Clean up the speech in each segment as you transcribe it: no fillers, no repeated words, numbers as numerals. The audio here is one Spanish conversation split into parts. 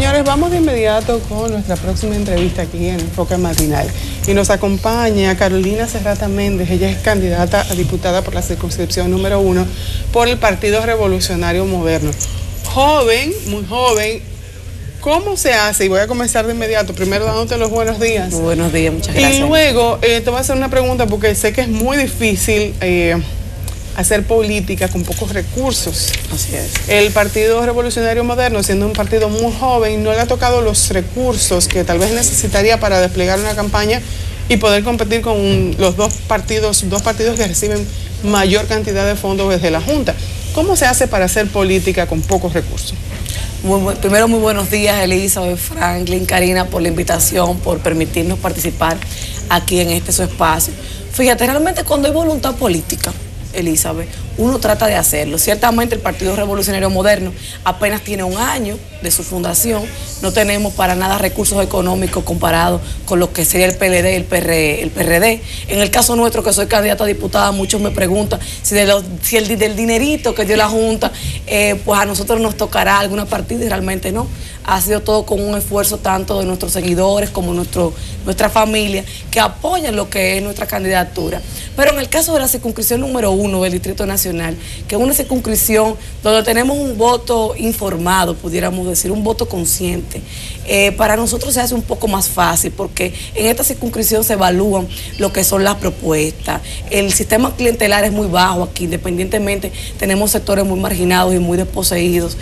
señores, vamos de inmediato con nuestra próxima entrevista aquí en Enfoque Matinal. Y nos acompaña Carolina Serrata Méndez. Ella es candidata a diputada por la circunscripción número 1 por el Partido Revolucionario Moderno. Joven, muy joven. ¿Cómo se hace? Y voy a comenzar de inmediato, primero dándote los buenos días. Muy buenos días, muchas gracias. Y luego te voy a hacer una pregunta porque sé que es muy difícil hacer política con pocos recursos. Así es. El Partido Revolucionario Moderno, siendo un partido muy joven, no le ha tocado los recursos que tal vez necesitaría para desplegar una campaña y poder competir con los dos partidos que reciben mayor cantidad de fondos desde la Junta. ¿Cómo se hace para hacer política con pocos recursos? Primero, muy buenos días, Elizabeth, Franklin, Karina, por la invitación, por permitirnos participar aquí en su espacio. Fíjate, realmente cuando hay voluntad política, Elizabeth, uno trata de hacerlo. Ciertamente el Partido Revolucionario Moderno apenas tiene un año de su fundación, no tenemos para nada recursos económicos comparados con lo que sería el PLD y el PRD. En el caso nuestro, que soy candidata a diputada, muchos me preguntan si del dinerito que dio la Junta, pues a nosotros nos tocará alguna partida, y realmente no. Ha sido todo con un esfuerzo tanto de nuestros seguidores como nuestra familia, que apoyan lo que es nuestra candidatura. Pero en el caso de la circunscripción número 1 del Distrito Nacional, que es una circunscripción donde tenemos un voto informado, pudiéramos decir, un voto consciente, para nosotros se hace un poco más fácil, porque en esta circunscripción se evalúan lo que son las propuestas. El sistema clientelar es muy bajo aquí, independientemente tenemos sectores muy marginados y muy desposeídos.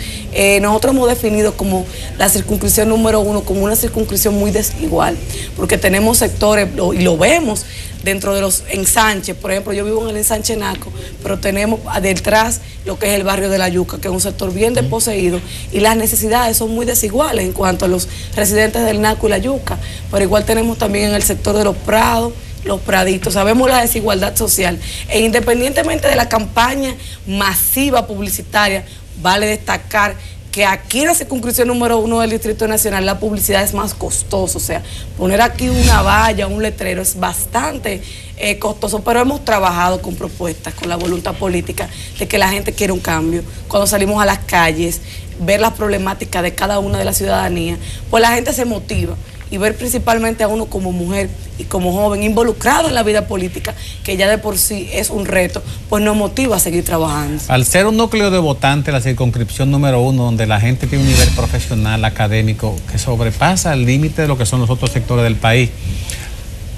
Nosotros hemos definido como la circunscripción número 1 como una circunscripción muy desigual, porque tenemos sectores, y lo vemos dentro de los ensanches. Por ejemplo, yo vivo en el ensanche Naco, pero tenemos detrás lo que es el barrio de La Yuca, que es un sector bien desposeído, y las necesidades son muy desiguales en cuanto a los residentes del Naco y La Yuca. Pero igual tenemos también en el sector de los Prados, los Praditos, sabemos la desigualdad social, e independientemente de la campaña masiva publicitaria, vale destacar que aquí en la circunscripción número 1 del Distrito Nacional la publicidad es más costosa. O sea, poner aquí una valla, un letrero es bastante costoso, pero hemos trabajado con propuestas, con la voluntad política de que la gente quiere un cambio. Cuando salimos a las calles, ver las problemáticas de cada una de la ciudadanía, pues la gente se motiva, y ver principalmente a uno como mujer y como joven involucrado en la vida política, que ya de por sí es un reto, pues nos motiva a seguir trabajando. Al ser un núcleo de votantes, la circunscripción número 1, donde la gente tiene un nivel profesional, académico, que sobrepasa el límite de lo que son los otros sectores del país,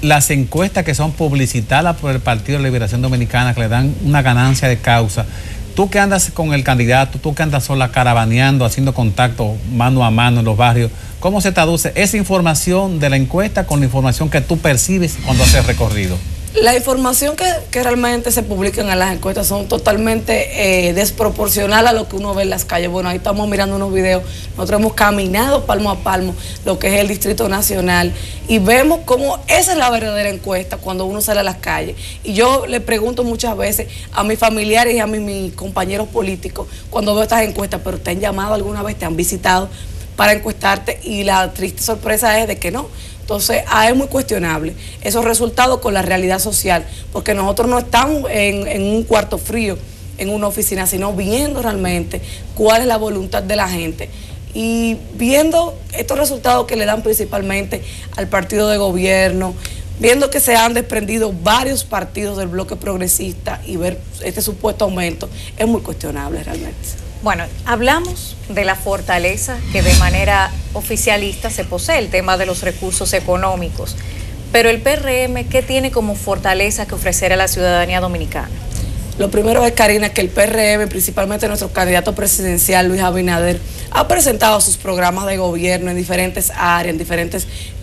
las encuestas que son publicitadas por el Partido de Liberación Dominicana, que le dan una ganancia de causa, tú que andas con el candidato, tú que andas sola caravaneando, haciendo contacto mano a mano en los barrios, ¿cómo se traduce esa información de la encuesta con la información que tú percibes cuando haces recorrido? La información que realmente se publican en las encuestas son totalmente desproporcionales a lo que uno ve en las calles. Bueno, ahí estamos mirando unos videos, nosotros hemos caminado palmo a palmo lo que es el Distrito Nacional, y vemos cómo esa es la verdadera encuesta cuando uno sale a las calles. Y yo le pregunto muchas veces a mis familiares y a mis compañeros políticos cuando veo estas encuestas, ¿pero te han llamado alguna vez, te han visitado para encuestarte? Y la triste sorpresa es de que no. Entonces, es muy cuestionable esos resultados con la realidad social, porque nosotros no estamos en un cuarto frío, en una oficina, sino viendo realmente cuál es la voluntad de la gente, y viendo estos resultados que le dan principalmente al partido de gobierno, viendo que se han desprendido varios partidos del bloque progresista, y ver este supuesto aumento es muy cuestionable realmente. Bueno, hablamos de la fortaleza que de manera oficialista se posee, el tema de los recursos económicos, pero el PRM, ¿qué tiene como fortaleza que ofrecer a la ciudadanía dominicana? Lo primero es, Karina, que el PRM, principalmente nuestro candidato presidencial Luis Abinader, ha presentado sus programas de gobierno en diferentes áreas,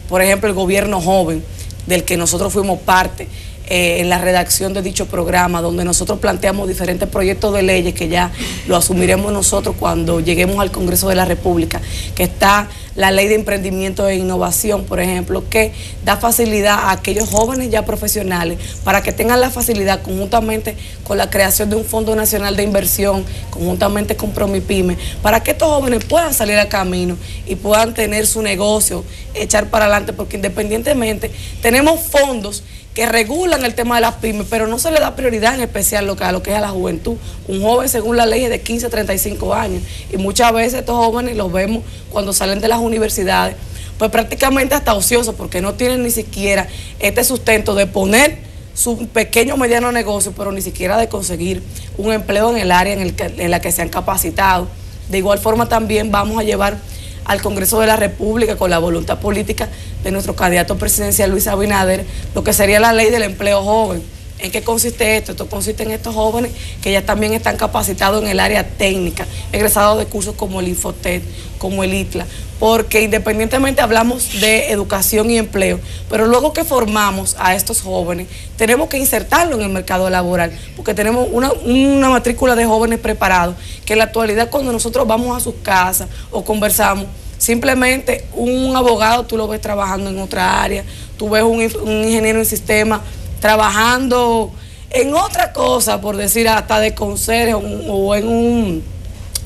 por ejemplo, el gobierno joven, del que nosotros fuimos parte, en la redacción de dicho programa, donde nosotros planteamos diferentes proyectos de leyes que ya lo asumiremos nosotros cuando lleguemos al Congreso de la República, que está la ley de emprendimiento e innovación, por ejemplo, que da facilidad a aquellos jóvenes ya profesionales para que tengan la facilidad, conjuntamente con la creación de un Fondo Nacional de Inversión, conjuntamente con Promipyme, para que estos jóvenes puedan salir a camino y puedan tener su negocio, echar para adelante, porque independientemente tenemos fondos que regulan el tema de las pymes, pero no se le da prioridad en especial a lo que es a la juventud. Un joven, según la ley, es de 15 a 35 años, y muchas veces estos jóvenes los vemos cuando salen de las universidades, pues prácticamente hasta ociosos, porque no tienen ni siquiera este sustento de poner su pequeño o mediano negocio, pero ni siquiera de conseguir un empleo en el área en la que se han capacitado. De igual forma también vamos a llevar al Congreso de la República, con la voluntad política de nuestro candidato presidencial Luis Abinader, lo que sería la ley del empleo joven. ¿En qué consiste esto? Esto consiste en estos jóvenes que ya también están capacitados en el área técnica, egresados de cursos como el Infotet, como el ITLA, porque independientemente hablamos de educación y empleo, pero luego que formamos a estos jóvenes, tenemos que insertarlo en el mercado laboral, porque tenemos una matrícula de jóvenes preparados, que en la actualidad cuando nosotros vamos a sus casas o conversamos, simplemente un abogado tú lo ves trabajando en otra área, tú ves un ingeniero en sistema trabajando en otra cosa, por decir hasta de conserje o en un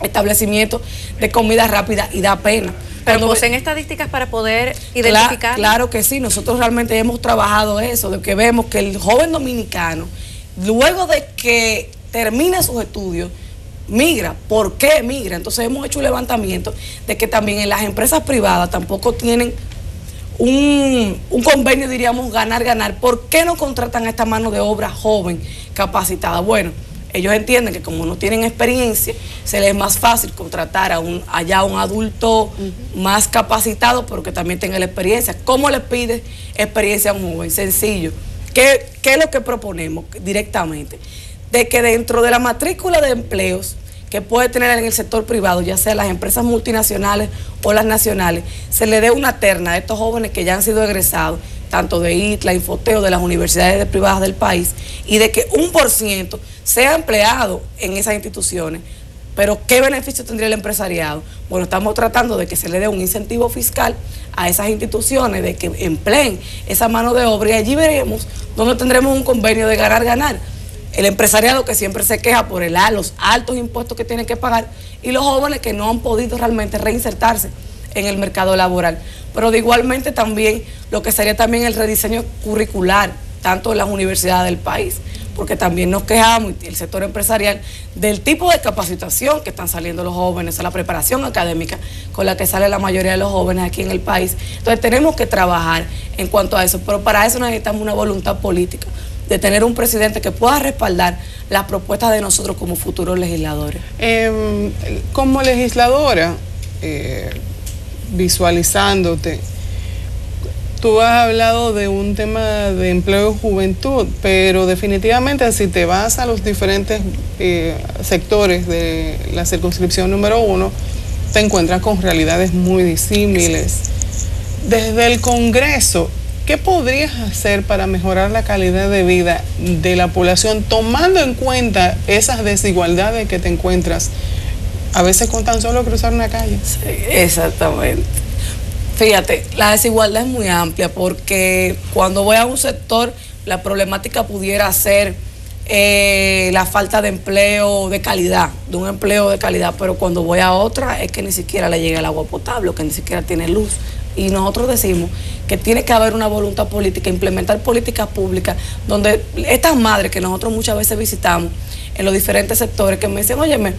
establecimiento de comida rápida, y da pena. Pero poseen estadísticas para poder identificar. Claro que sí, nosotros realmente hemos trabajado eso, de que vemos que el joven dominicano, luego de que termina sus estudios, migra. ¿Por qué migra? Entonces hemos hecho un levantamiento de que también en las empresas privadas tampoco tienen un convenio, diríamos, ganar-ganar. ¿Por qué no contratan a esta mano de obra joven, capacitada? Bueno, ellos entienden que como no tienen experiencia, se les es más fácil contratar a un adulto más capacitado, pero que también tenga la experiencia. ¿Cómo le pide experiencia a un joven? Sencillo. ¿Qué es lo que proponemos directamente? De que dentro de la matrícula de empleos que puede tener en el sector privado, ya sea las empresas multinacionales o las nacionales, se le dé una terna a estos jóvenes que ya han sido egresados, tanto de ITLA, Infoteo, de las universidades privadas del país, y de que 1% sea empleado en esas instituciones. Pero ¿qué beneficio tendría el empresariado? Bueno, estamos tratando de que se le dé un incentivo fiscal a esas instituciones, de que empleen esa mano de obra, y allí veremos dónde tendremos un convenio de ganar-ganar. El empresariado que siempre se queja por los altos impuestos que tienen que pagar, y los jóvenes que no han podido realmente reinsertarse en el mercado laboral. Pero de igualmente también lo que sería también el rediseño curricular, tanto en las universidades del país, porque también nos quejamos, el sector empresarial, del tipo de capacitación que están saliendo los jóvenes, a la preparación académica con la que sale la mayoría de los jóvenes aquí en el país. Entonces tenemos que trabajar en cuanto a eso, pero para eso necesitamos una voluntad política, de tener un presidente que pueda respaldar las propuestas de nosotros como futuros legisladores. Como legisladora, visualizándote, tú has hablado de un tema de empleo y juventud, pero definitivamente si te vas a los diferentes sectores de la circunscripción número 1, te encuentras con realidades muy disímiles. Desde el Congreso, ¿qué podrías hacer para mejorar la calidad de vida de la población, tomando en cuenta esas desigualdades que te encuentras a veces con tan solo cruzar una calle? Sí, exactamente. Fíjate, la desigualdad es muy amplia, porque cuando voy a un sector, la problemática pudiera ser la falta de empleo de calidad, de un empleo de calidad, pero cuando voy a otra es que ni siquiera le llega el agua potable, que ni siquiera tiene luz. Y nosotros decimos que tiene que haber una voluntad política, implementar políticas públicas, donde estas madres que nosotros muchas veces visitamos en los diferentes sectores, que me dicen, óyeme,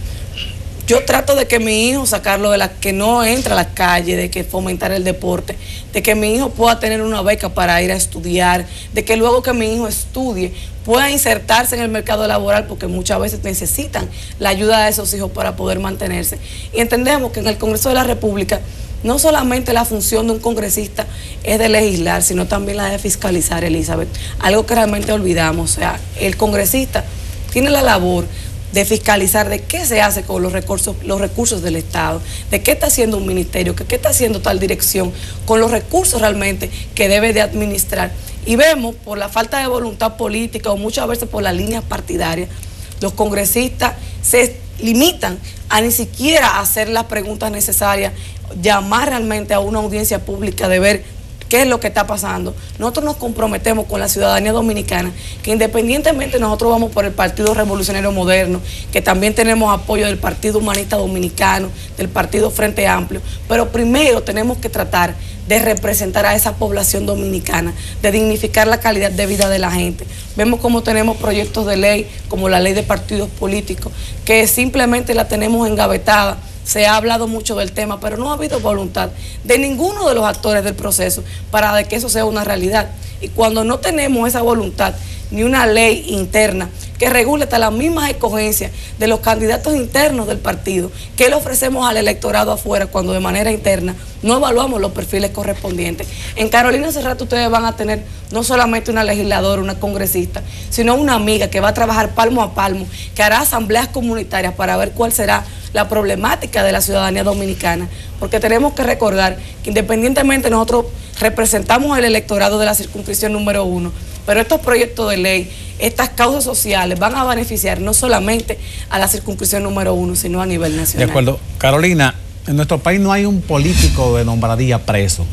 yo trato de que mi hijo sacarlo de que no entre a la calle, de que fomentar el deporte, de que mi hijo pueda tener una beca para ir a estudiar, de que luego que mi hijo estudie pueda insertarse en el mercado laboral, porque muchas veces necesitan la ayuda de esos hijos para poder mantenerse. Y entendemos que en el Congreso de la República no solamente la función de un congresista es de legislar, sino también la de fiscalizar, Elizabeth. Algo que realmente olvidamos. O sea, el congresista tiene la labor de fiscalizar de qué se hace con los recursos del Estado, de qué está haciendo un ministerio, qué está haciendo tal dirección, con los recursos realmente que debe de administrar. Y vemos, por la falta de voluntad política o muchas veces por las líneas partidarias, los congresistas se limitan a ni siquiera hacer las preguntas necesarias, llamar realmente a una audiencia pública de ver qué es lo que está pasando. Nosotros nos comprometemos con la ciudadanía dominicana, que independientemente nosotros vamos por el Partido Revolucionario Moderno, que también tenemos apoyo del Partido Humanista Dominicano, del Partido Frente Amplio, pero primero tenemos que tratar de representar a esa población dominicana, de dignificar la calidad de vida de la gente. Vemos cómo tenemos proyectos de ley, como la ley de partidos políticos, que simplemente la tenemos engavetada. Se ha hablado mucho del tema, pero no ha habido voluntad de ninguno de los actores del proceso para que eso sea una realidad. Y cuando no tenemos esa voluntad, ni una ley interna que regule hasta las mismas escogencias de los candidatos internos del partido, que le ofrecemos al electorado afuera cuando de manera interna no evaluamos los perfiles correspondientes. En Carolina Serrata ustedes van a tener no solamente una legisladora, una congresista, sino una amiga que va a trabajar palmo a palmo, que hará asambleas comunitarias para ver cuál será la problemática de la ciudadanía dominicana, porque tenemos que recordar que independientemente nosotros representamos el electorado de la circunscripción número 1, pero estos proyectos de ley, estas causas sociales van a beneficiar no solamente a la circunscripción número 1, sino a nivel nacional. De acuerdo. Carolina, en nuestro país no hay un político de nombradía preso.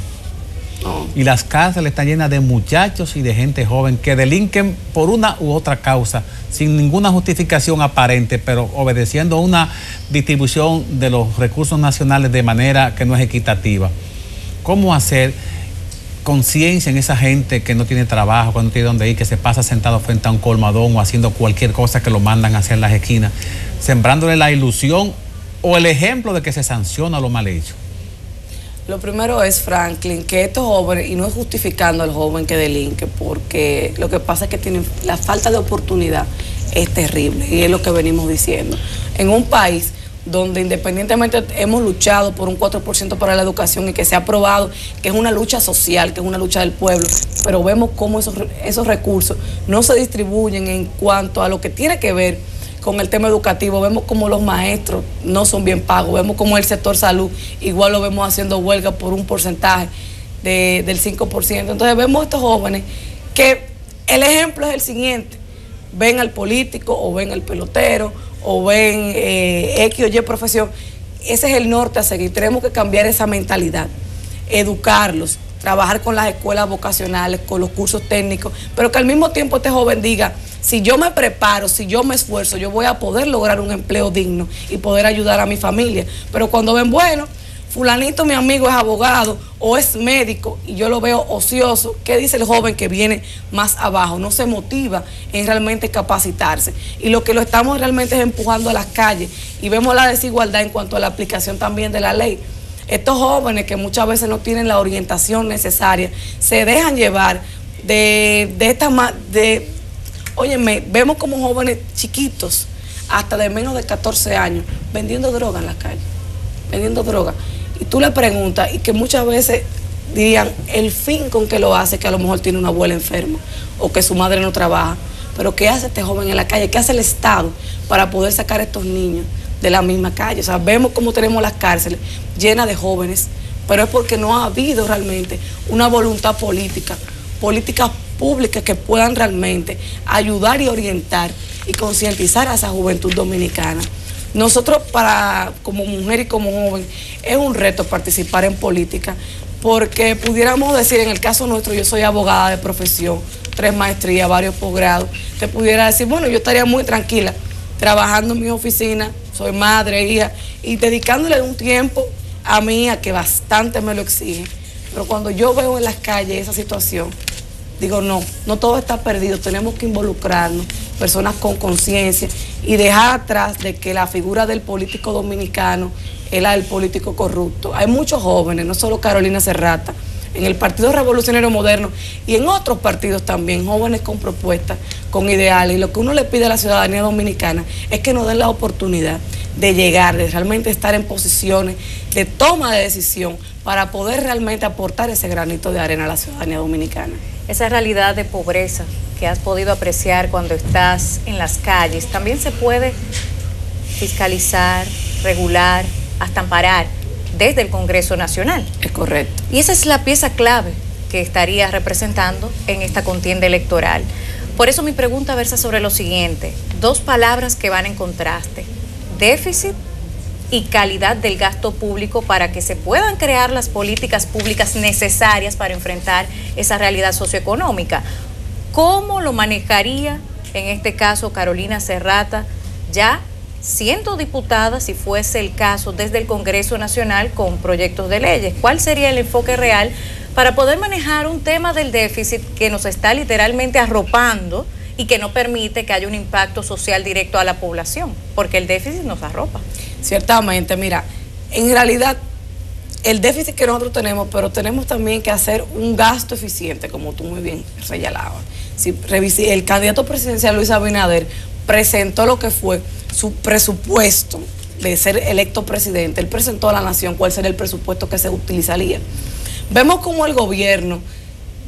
No. Y las cárceles están llenas de muchachos y de gente joven que delinquen por una u otra causa, sin ninguna justificación aparente, pero obedeciendo a una distribución de los recursos nacionales de manera que no es equitativa. ¿Cómo hacer conciencia en esa gente que no tiene trabajo, que no tiene dónde ir, que se pasa sentado frente a un colmadón o haciendo cualquier cosa que lo mandan a hacer en las esquinas, sembrándole la ilusión o el ejemplo de que se sanciona lo mal hecho? Lo primero es, Franklin, que estos jóvenes, y no es justificando al joven que delinque, porque lo que pasa es que tienen la falta de oportunidad es terrible, y es lo que venimos diciendo. En un país donde independientemente hemos luchado por un 4% para la educación y que se ha aprobado que es una lucha social, que es una lucha del pueblo, pero vemos cómo esos recursos no se distribuyen en cuanto a lo que tiene que ver con el tema educativo. Vemos como los maestros no son bien pagos, vemos como el sector salud igual lo vemos haciendo huelga por un porcentaje del 5%. Entonces vemos a estos jóvenes que el ejemplo es el siguiente: ven al político o ven al pelotero o ven X o Y profesión. Ese es el norte a seguir. Tenemos que cambiar esa mentalidad, educarlos, trabajar con las escuelas vocacionales, con los cursos técnicos, pero que al mismo tiempo este joven diga: si yo me preparo, si yo me esfuerzo, yo voy a poder lograr un empleo digno y poder ayudar a mi familia. Pero cuando ven, bueno, fulanito mi amigo es abogado o es médico y yo lo veo ocioso, ¿qué dice el joven que viene más abajo? No se motiva en realmente capacitarse, y lo que lo estamos realmente es empujando a las calles, y vemos la desigualdad en cuanto a la aplicación también de la ley. Estos jóvenes que muchas veces no tienen la orientación necesaria, se dejan llevar óyeme, vemos como jóvenes chiquitos, hasta de menos de 14 años, vendiendo droga en las calles, vendiendo droga. Y tú le preguntas, y que muchas veces dirían el fin con que lo hace, que a lo mejor tiene una abuela enferma o que su madre no trabaja. Pero ¿qué hace este joven en la calle? ¿Qué hace el Estado para poder sacar a estos niños de la misma calle? O sea, vemos cómo tenemos las cárceles llenas de jóvenes, pero es porque no ha habido realmente una voluntad políticas públicas que puedan realmente ayudar y orientar y concientizar a esa juventud dominicana. Nosotros, como mujer y como joven, es un reto participar en política, porque pudiéramos decir, en el caso nuestro, yo soy abogada de profesión, 3 maestrías, varios posgrados, te pudiera decir, bueno, yo estaría muy tranquila trabajando en mi oficina, soy madre, hija, y dedicándole un tiempo a mi hija que bastante me lo exige. Pero cuando yo veo en las calles esa situación, digo, no todo está perdido, tenemos que involucrarnos, personas con conciencia, y dejar atrás de que la figura del político dominicano es la del político corrupto. Hay muchos jóvenes, no solo Carolina Serrata, en el Partido Revolucionario Moderno y en otros partidos también, jóvenes con propuestas, con ideales, y lo que uno le pide a la ciudadanía dominicana es que nos den la oportunidad de llegar, de realmente estar en posiciones de toma de decisión para poder realmente aportar ese granito de arena a la ciudadanía dominicana. Esa realidad de pobreza que has podido apreciar cuando estás en las calles, también se puede fiscalizar, regular, hasta amparar desde el Congreso Nacional. Es correcto. Y esa es la pieza clave que estaría representando en esta contienda electoral. Por eso mi pregunta versa sobre lo siguiente: 2 palabras que van en contraste: déficit y calidad del gasto público para que se puedan crear las políticas públicas necesarias para enfrentar esa realidad socioeconómica. ¿Cómo lo manejaría en este caso Carolina Serrata, ya siendo diputada, si fuese el caso, desde el Congreso Nacional con proyectos de leyes? ¿Cuál sería el enfoque real para poder manejar un tema del déficit que nos está literalmente arropando y que no permite que haya un impacto social directo a la población? Porque el déficit nos arropa. Ciertamente, mira, en realidad el déficit que nosotros tenemos, pero tenemos también que hacer un gasto eficiente, como tú muy bien señalabas. Si el candidato presidencial Luis Abinader presentó lo que fue su presupuesto de ser electo presidente, él presentó a la nación cuál sería el presupuesto que se utilizaría. Vemos como el gobierno,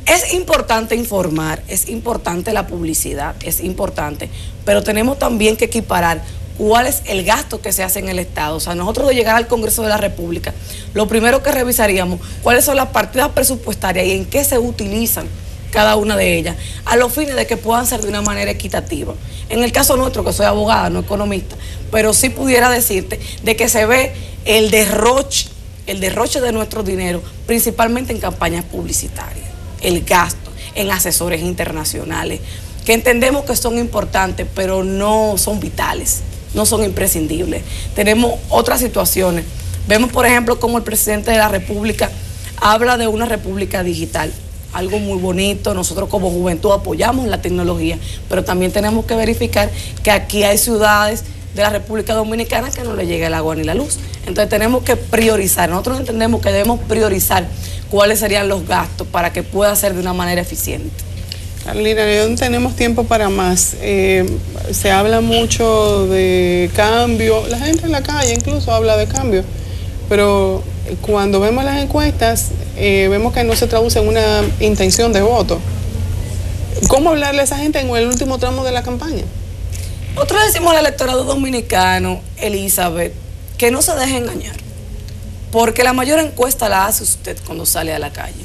es importante informar, es importante la publicidad, es importante, pero tenemos también que equiparar cuál es el gasto que se hace en el Estado. O sea, nosotros de llegar al Congreso de la República, lo primero que revisaríamos, cuáles son las partidas presupuestarias y en qué se utilizan cada una de ellas, a los fines de que puedan ser de una manera equitativa. En el caso nuestro, que soy abogada, no economista, pero sí pudiera decirte de que se ve el derroche de nuestro dinero, principalmente en campañas publicitarias, el gasto en asesores internacionales, que entendemos que son importantes, pero no son vitales, no son imprescindibles. Tenemos otras situaciones. Vemos, por ejemplo, cómo el presidente de la República habla de una república digital. Algo muy bonito, nosotros como juventud apoyamos la tecnología, pero también tenemos que verificar que aquí hay ciudades de la República Dominicana que no le llega el agua ni la luz. Entonces tenemos que priorizar, nosotros entendemos que debemos priorizar cuáles serían los gastos para que pueda ser de una manera eficiente. Carolina, no tenemos tiempo para más. Se habla mucho de cambio, la gente en la calle incluso habla de cambio, pero cuando vemos las encuestas, vemos que no se traduce en una intención de voto. ¿Cómo hablarle a esa gente en el último tramo de la campaña? Nosotros decimos al electorado dominicano, Elizabeth, que no se deje engañar, porque la mayor encuesta la hace usted cuando sale a la calle.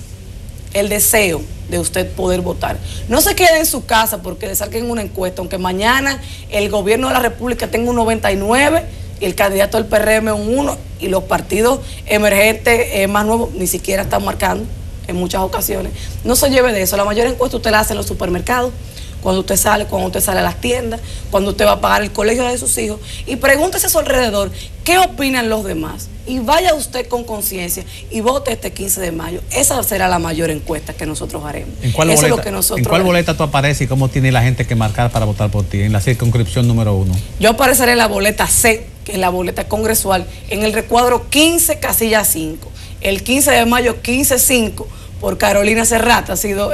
El deseo de usted poder votar. No se quede en su casa porque le saquen una encuesta, aunque mañana el gobierno de la República tenga un 99%, y el candidato del PRM un 1%, y los partidos emergentes más nuevos ni siquiera están marcando en muchas ocasiones. No se lleve de eso. La mayor encuesta usted la hace en los supermercados, cuando usted sale a las tiendas, cuando usted va a pagar el colegio de sus hijos, y pregúntese a su alrededor qué opinan los demás, y vaya usted con conciencia y vote este 15 de mayo. Esa será la mayor encuesta que nosotros haremos. ¿En cuál boleta tú apareces y cómo tiene la gente que marcar para votar por ti? En la circunscripción número 1. Yo apareceré en la boleta C, que es la boleta congresual, en el recuadro 15, casilla 5. El 15 de mayo, 15-5, por Carolina Serrata ha sido...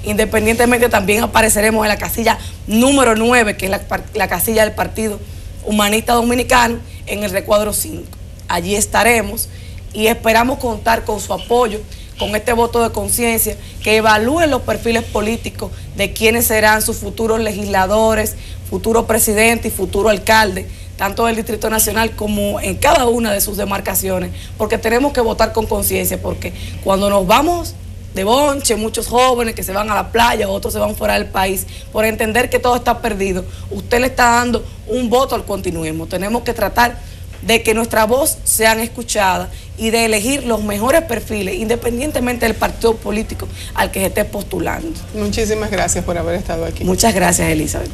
Independientemente, también apareceremos en la casilla número 9, que es la casilla del Partido Humanista Dominicano, en el recuadro 5. Allí estaremos y esperamos contar con su apoyo, con este voto de conciencia, que evalúen los perfiles políticos de quienes serán sus futuros legisladores, futuro presidente y futuro alcalde, tanto del Distrito Nacional como en cada una de sus demarcaciones, porque tenemos que votar con conciencia, porque cuando nos vamos de bonche, muchos jóvenes que se van a la playa, otros se van fuera del país, por entender que todo está perdido, usted le está dando un voto al continuismo. Tenemos que tratar de que nuestra voz sean escuchadas y de elegir los mejores perfiles, independientemente del partido político al que se esté postulando. Muchísimas gracias por haber estado aquí. Muchas gracias, Elizabeth.